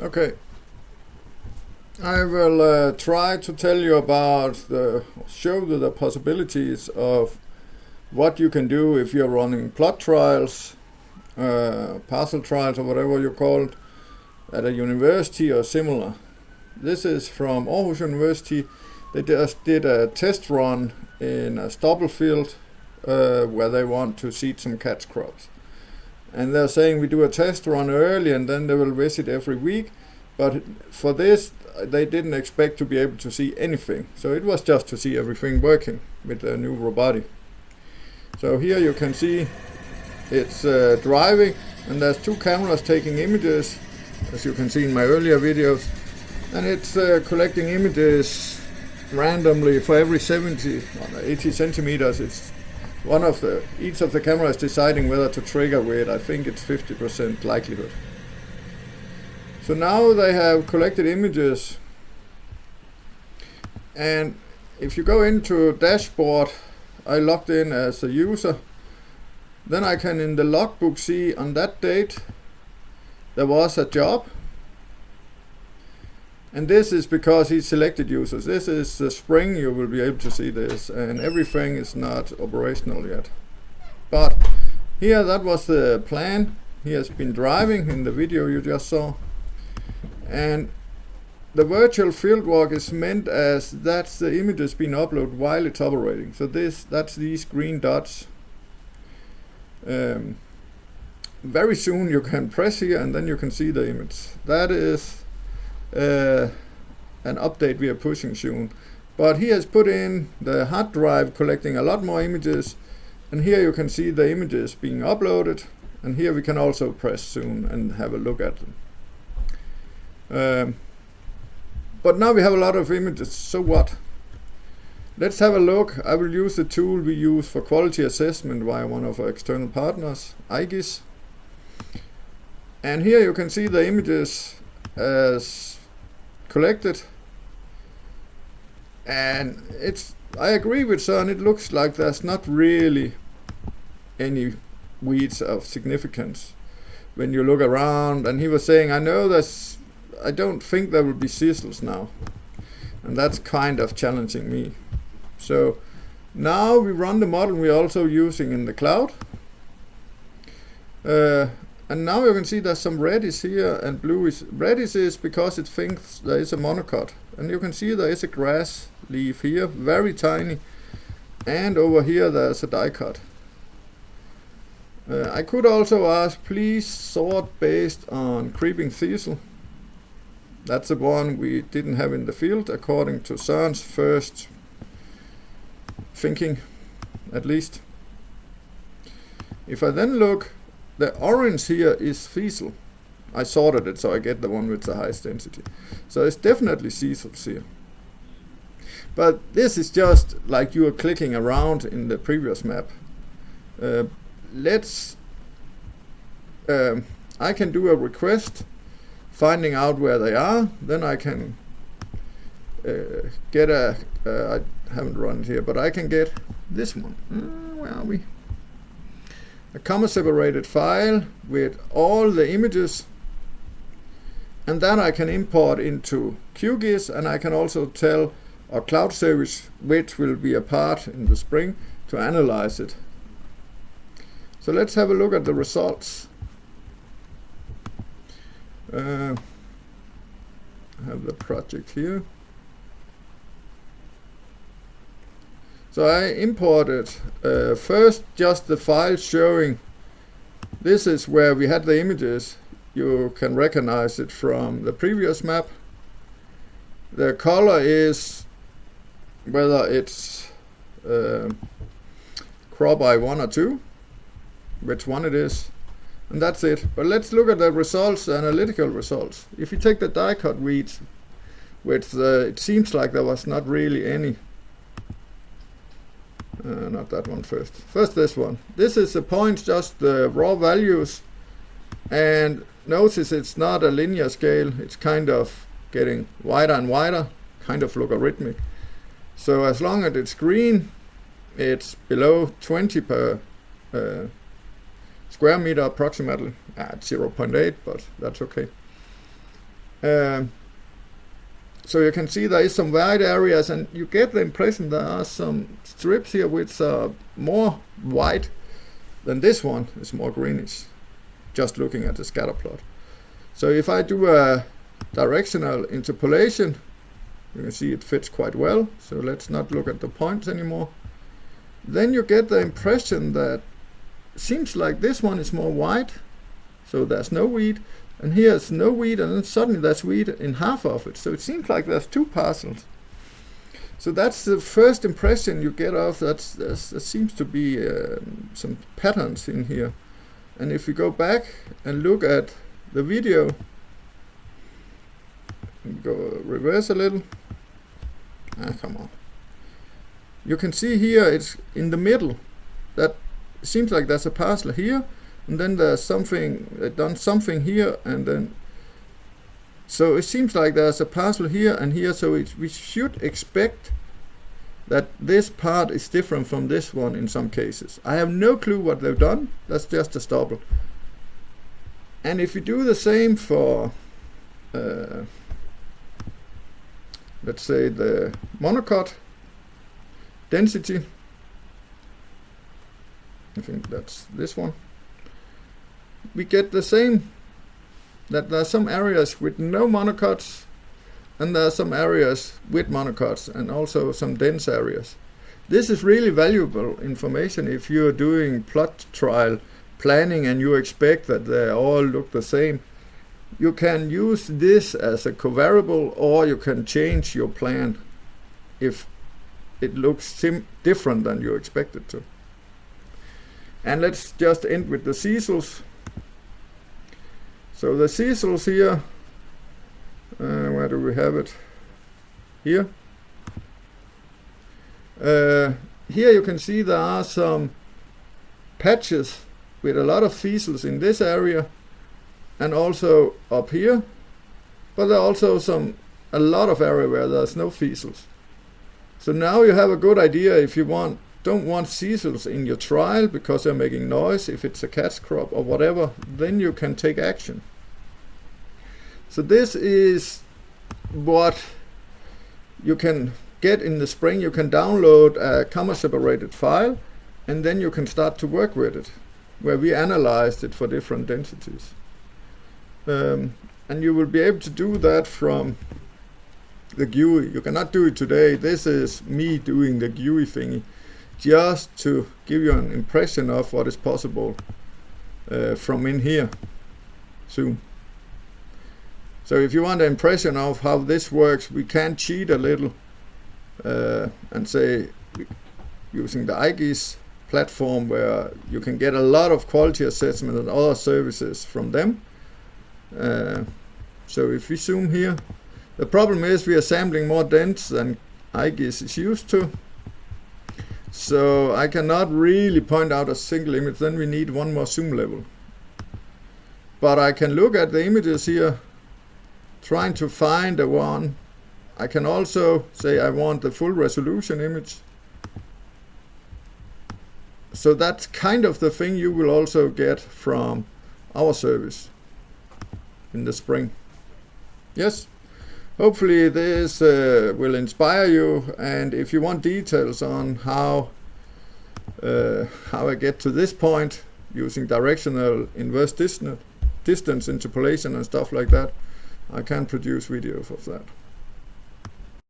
Okay, I will try to tell you about show you the possibilities of what you can do if you're running plot trials, parcel trials or whatever you call it, at a university or similar. This is from Aarhus University. They just did a test run in a stubble field where they want to seed some catch crops. And they're saying we do a test run early and then they will visit every week. But for this, they didn't expect to be able to see anything. So it was just to see everything working with the new Robotti. So here you can see it's driving, and there's two cameras taking images, as you can see in my earlier videos. And it's collecting images randomly for every 70 or 80 centimeters. It's each of the cameras deciding whether to trigger with, I think it's 50% likelihood. So now they have collected images, and if you go into dashboard, I logged in as a user, then I can in the logbook see on that date there was a job. And this is because he selected users. This is the spring, you will be able to see this, and everything is not operational yet. But here, that was the plan. He has been driving in the video you just saw. And the virtual fieldwork is meant as that's the images being uploaded while it's operating. So that's these green dots. Very soon you can press here and then you can see the image. That is an update we are pushing soon. But he has put in the hard drive collecting a lot more images, and here you can see the images being uploaded, and here we can also press soon and have a look at them. But now we have a lot of images, so what? Let's have a look. I will use the tool we use for quality assessment via one of our external partners, QGIS. And here you can see the images as collected, and I agree with Søren, it looks like there's not really any weeds of significance when you look around. And he was saying, I don't think there will be thistles now, and that's kind of challenging me. So now we run the model we're also using in the cloud. And now you can see there's some reddish here and bluish. Reddish is because it thinks there is a monocot. And you can see there is a grass leaf here, very tiny. And over here there's a dicot. I could also ask, please sort based on creeping thistle. That's the one we didn't have in the field, according to Søren's first thinking, at least. If I then look, the orange here is Thistle. I sorted it so I get the one with the highest density. So it's definitely thistles here. But this is just like you are clicking around in the previous map. I can do a request, finding out where they are. Then I can get I haven't run it here, but I can get this one. Where are we? A comma-separated file with all the images, and then I can import into QGIS, and I can also tell our cloud service, which will be a part in the spring, to analyze it. So let's have a look at the results. I have the project here. So I imported first just the file showing this is where we had the images. You can recognize it from the previous map. The color is whether it's CropEye 1 or 2, which one it is, and that's it. But let's look at the results, the analytical results. If you take the dicot weeds, which it seems like there was not really any. Not that one first. First this one. This is the points, just the raw values. And notice it's not a linear scale. It's kind of getting wider and wider, kind of logarithmic. So as long as it's green, it's below 20 per square meter approximately. At 0.8, but that's okay. So you can see there is some wide areas, and you get the impression there are some strips here which are more white than this one is more greenish, just looking at the scatter plot. So if I do a directional interpolation, you can see it fits quite well. So let's not look at the points anymore. Then you get the impression that it seems like this one is more white, so there's no weed, and here's no weed, and then suddenly there's weed in half of it. So it seems like there's two parcels. So that's the first impression you get of that. There seems to be some patterns in here. And if we go back and look at the video, go reverse a little. Come on. You can see here it's in the middle. That seems like there's a parcel here, and then there's something, they've done something here, and then so it seems like there's a parcel here and here, so we should expect that this part is different from this one in some cases. I have no clue what they've done. That's just a stubble. And if you do the same for let's say the monocot density, I think that's this one, we get the same, that there are some areas with no monocots, and there are some areas with monocots, and also some dense areas. This is really valuable information if you're doing plot trial planning and you expect that they all look the same. You can use this as a covariable, or you can change your plan if it looks different than you expect it to. And let's just end with the Thistles. So the Thistles here, where do we have it? Here. Here you can see there are some patches with a lot of Thistles in this area, and also up here, but there are also a lot of area where there's no Thistles. So now you have a good idea if you don't want Thistles in your trial because they're making noise, if it's a catch crop or whatever, then you can take action. So this is what you can get in the spring. You can download a comma separated file, and then you can start to work with it, where we analyzed it for different densities. And you will be able to do that from the GUI. You cannot do it today. This is me doing the GUI thingy, just to give you an impression of what is possible from in here soon. So if you want an impression of how this works, we can cheat a little and say using the IGIS platform, where you can get a lot of quality assessment and other services from them. So if we zoom here, the problem is we are sampling more dense than IGIS is used to. So I cannot really point out a single image, then we need one more zoom level. But I can look at the images here, trying to find the one. I can also say I want the full resolution image. So that's kind of the thing you will also get from our service in the spring. Yes, hopefully this will inspire you, and if you want details on how I get to this point using directional inverse distance interpolation and stuff like that, I can produce videos of that.